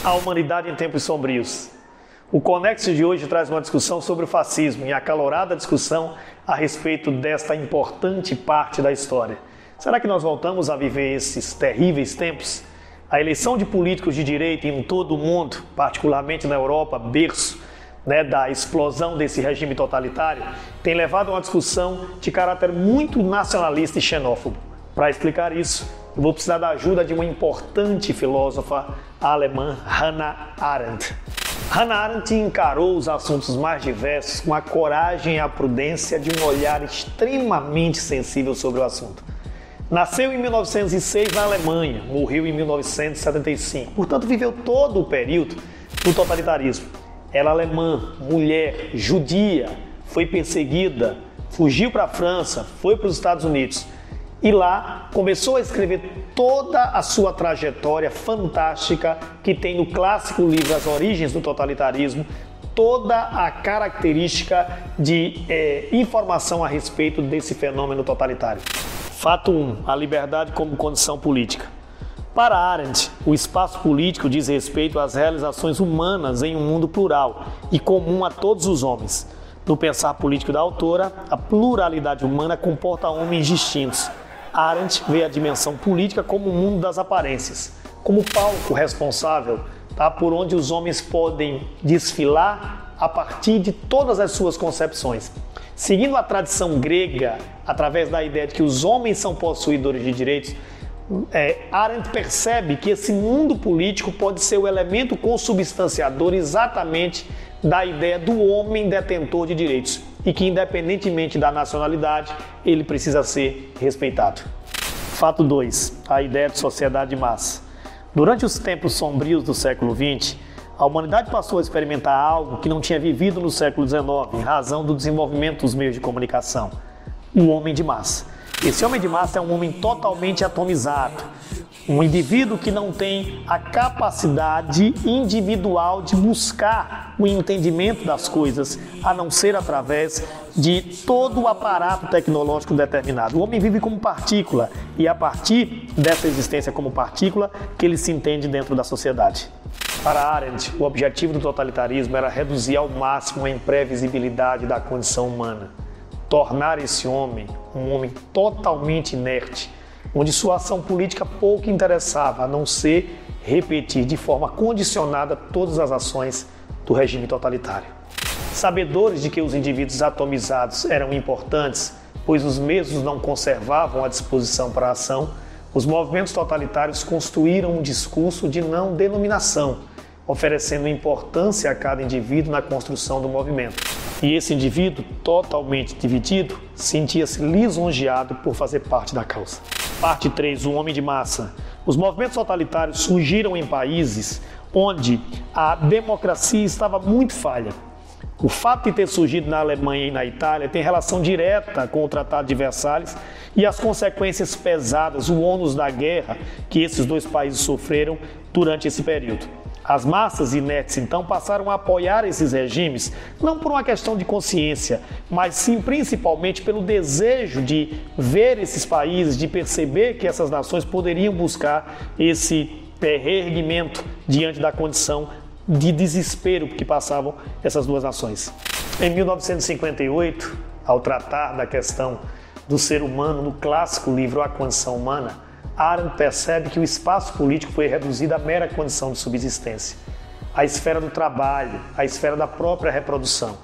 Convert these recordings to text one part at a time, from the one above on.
A humanidade em tempos sombrios. O Conexo de hoje traz uma discussão sobre o fascismo e acalorada discussão a respeito desta importante parte da história. Será que nós voltamos a viver esses terríveis tempos? A eleição de políticos de direita em todo o mundo, particularmente na Europa, berço da explosão desse regime totalitário, tem levado a uma discussão de caráter muito nacionalista e xenófobo. Para explicar isso, eu vou precisar da ajuda de uma importante filósofa alemã, Hannah Arendt. Hannah Arendt encarou os assuntos mais diversos com a coragem e a prudência de um olhar extremamente sensível sobre o assunto. Nasceu em 1906 na Alemanha, morreu em 1975, portanto viveu todo o período do totalitarismo. Ela é alemã, mulher, judia, foi perseguida, fugiu para a França, foi para os Estados Unidos. E lá começou a escrever toda a sua trajetória fantástica que tem no clássico livro As Origens do Totalitarismo, toda a característica de informação a respeito desse fenômeno totalitário. Fato 1. A liberdade como condição política. Para Arendt, o espaço político diz respeito às realizações humanas em um mundo plural e comum a todos os homens. No pensar político da autora, a pluralidade humana comporta homens distintos. Arendt vê a dimensão política como o mundo das aparências, como palco responsável por onde os homens podem desfilar a partir de todas as suas concepções. Seguindo a tradição grega, através da ideia de que os homens são possuidores de direitos, Arendt percebe que esse mundo político pode ser o elemento consubstanciador exatamente da ideia do homem detentor de direitos e que, independentemente da nacionalidade, ele precisa ser respeitado. Fato 2. A ideia de sociedade de massa. Durante os tempos sombrios do século XX, a humanidade passou a experimentar algo que não tinha vivido no século XIX, em razão do desenvolvimento dos meios de comunicação: o homem de massa. Esse homem de massa é um homem totalmente atomizado, um indivíduo que não tem a capacidade individual de buscar o entendimento das coisas, a não ser através de todo o aparato tecnológico determinado. O homem vive como partícula e é a partir dessa existência como partícula que ele se entende dentro da sociedade. Para Arendt, o objetivo do totalitarismo era reduzir ao máximo a imprevisibilidade da condição humana, tornar esse homem um homem totalmente inerte, onde sua ação política pouco interessava, a não ser repetir de forma condicionada todas as ações do regime totalitário. Sabedores de que os indivíduos atomizados eram importantes, pois os mesmos não conservavam a disposição para a ação, os movimentos totalitários construíram um discurso de não denominação, oferecendo importância a cada indivíduo na construção do movimento. E esse indivíduo, totalmente dividido, sentia-se lisonjeado por fazer parte da causa. Parte 3. O homem de massa. Os movimentos totalitários surgiram em países onde a democracia estava muito falha. O fato de ter surgido na Alemanha e na Itália tem relação direta com o Tratado de Versalhes e as consequências pesadas, o ônus da guerra que esses dois países sofreram durante esse período. As massas inertes, então, passaram a apoiar esses regimes, não por uma questão de consciência, mas sim principalmente pelo desejo de ver esses países, de perceber que essas nações poderiam buscar esse reerguimento diante da condição de desespero que passavam essas duas nações. Em 1958, ao tratar da questão do ser humano no clássico livro A Condição Humana, Arendt percebe que o espaço político foi reduzido à mera condição de subsistência, à esfera do trabalho, à esfera da própria reprodução.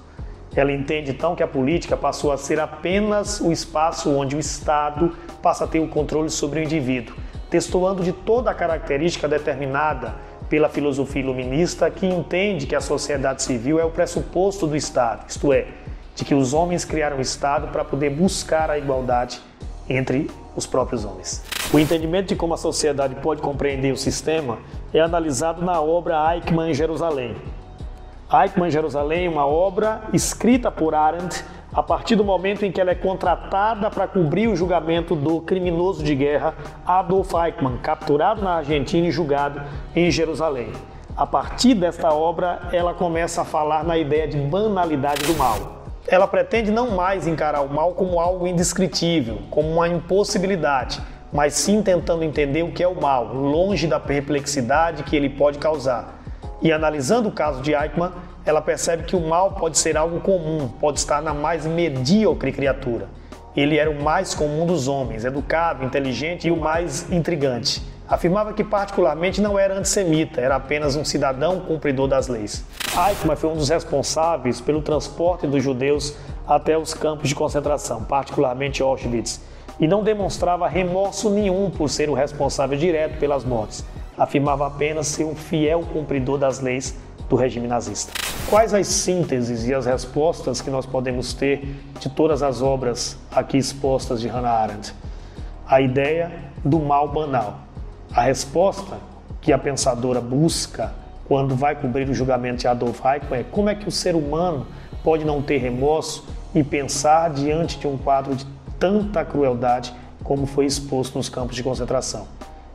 Ela entende então que a política passou a ser apenas o espaço onde o Estado passa a ter o controle sobre o indivíduo, destoando de toda a característica determinada pela filosofia iluminista, que entende que a sociedade civil é o pressuposto do Estado, isto é, de que os homens criaram o Estado para poder buscar a igualdade entre os próprios homens. O entendimento de como a sociedade pode compreender o sistema é analisado na obra Eichmann em Jerusalém. Eichmann em Jerusalém é uma obra escrita por Arendt a partir do momento em que ela é contratada para cobrir o julgamento do criminoso de guerra Adolf Eichmann, capturado na Argentina e julgado em Jerusalém. A partir desta obra, ela começa a falar na ideia de banalidade do mal. Ela pretende não mais encarar o mal como algo indescritível, como uma impossibilidade, mas sim tentando entender o que é o mal, longe da perplexidade que ele pode causar. E analisando o caso de Eichmann, ela percebe que o mal pode ser algo comum, pode estar na mais medíocre criatura. Ele era o mais comum dos homens, educado, inteligente e o mais intrigante. Afirmava que particularmente não era antissemita, era apenas um cidadão cumpridor das leis. Eichmann foi um dos responsáveis pelo transporte dos judeus até os campos de concentração, particularmente Auschwitz, e não demonstrava remorso nenhum por ser o responsável direto pelas mortes. Afirmava apenas ser um fiel cumpridor das leis do regime nazista. Quais as sínteses e as respostas que nós podemos ter de todas as obras aqui expostas de Hannah Arendt? A ideia do mal banal. A resposta que a pensadora busca quando vai cobrir o julgamento de Adolf Eichmann é como é que o ser humano pode não ter remorso e pensar diante de um quadro de tanta crueldade como foi exposto nos campos de concentração.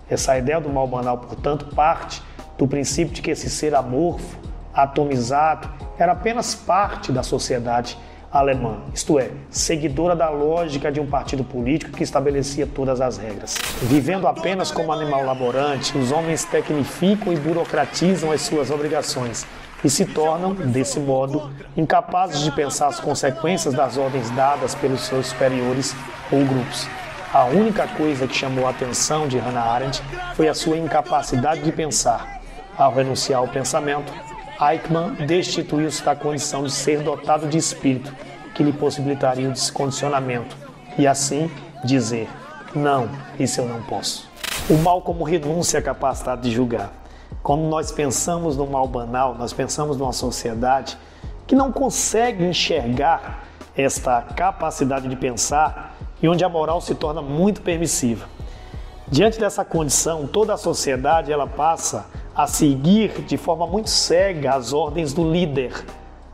Essa ideia do mal banal, portanto, parte do princípio de que esse ser amorfo, atomizado, era apenas parte da sociedade alemã, isto é, seguidora da lógica de um partido político que estabelecia todas as regras. Vivendo apenas como animal laborante, os homens tecnificam e burocratizam as suas obrigações e se tornam, desse modo, incapazes de pensar as consequências das ordens dadas pelos seus superiores ou grupos. A única coisa que chamou a atenção de Hannah Arendt foi a sua incapacidade de pensar. Ao renunciar ao pensamento, Eichmann destituiu-se da condição de ser dotado de espírito, que lhe possibilitaria o descondicionamento, e assim dizer, não, isso eu não posso. O mal como renúncia à capacidade de julgar. Quando nós pensamos no mal banal, nós pensamos numa sociedade que não consegue enxergar esta capacidade de pensar e onde a moral se torna muito permissiva. Diante dessa condição, toda a sociedade ela passa a seguir de forma muito cega as ordens do líder.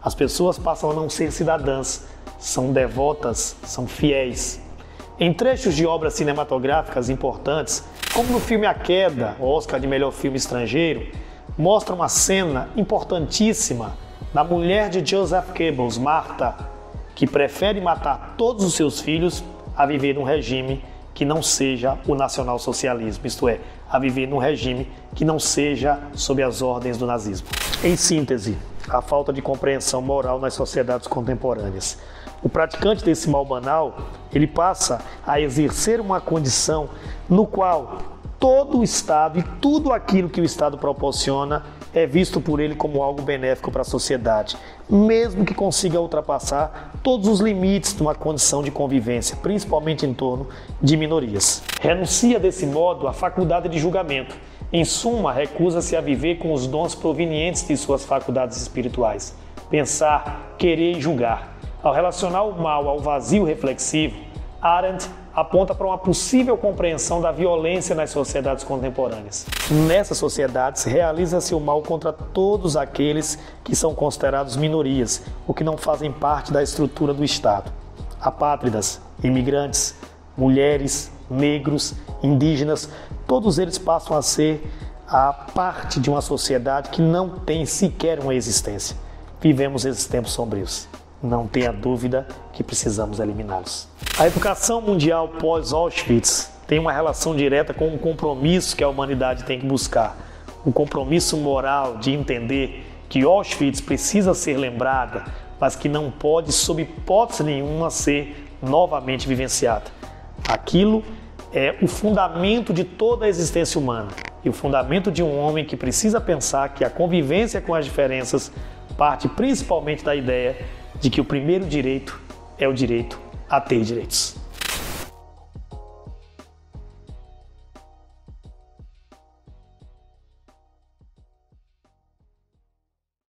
As pessoas passam a não ser cidadãs, são devotas, são fiéis. Em trechos de obras cinematográficas importantes, como no filme A Queda, Oscar de melhor filme estrangeiro, mostra uma cena importantíssima da mulher de Joseph Goebbels, Martha, que prefere matar todos os seus filhos a viver num regime que não seja o nacionalsocialismo, isto é, a viver num regime que não seja sob as ordens do nazismo. Em síntese, a falta de compreensão moral nas sociedades contemporâneas. O praticante desse mal banal, ele passa a exercer uma condição no qual todo o Estado e tudo aquilo que o Estado proporciona é visto por ele como algo benéfico para a sociedade, mesmo que consiga ultrapassar todos os limites de uma condição de convivência, principalmente em torno de minorias. Renuncia desse modo à faculdade de julgamento. Em suma, recusa-se a viver com os dons provenientes de suas faculdades espirituais. Pensar, querer e julgar. Ao relacionar o mal ao vazio reflexivo, Arendt aponta para uma possível compreensão da violência nas sociedades contemporâneas. Nessas sociedades, realiza-se o mal contra todos aqueles que são considerados minorias, ou que não fazem parte da estrutura do Estado. Apátridas, imigrantes, mulheres, negros, indígenas, todos eles passam a ser a parte de uma sociedade que não tem sequer uma existência. Vivemos esses tempos sombrios. Não tenha dúvida que precisamos eliminá-los. A educação mundial pós-Auschwitz tem uma relação direta com um compromisso que a humanidade tem que buscar. Um compromisso moral de entender que Auschwitz precisa ser lembrada, mas que não pode, sob hipótese nenhuma, ser novamente vivenciada. Aquilo é o fundamento de toda a existência humana e o fundamento de um homem que precisa pensar que a convivência com as diferenças parte principalmente da ideia de que o primeiro direito é o direito a ter direitos.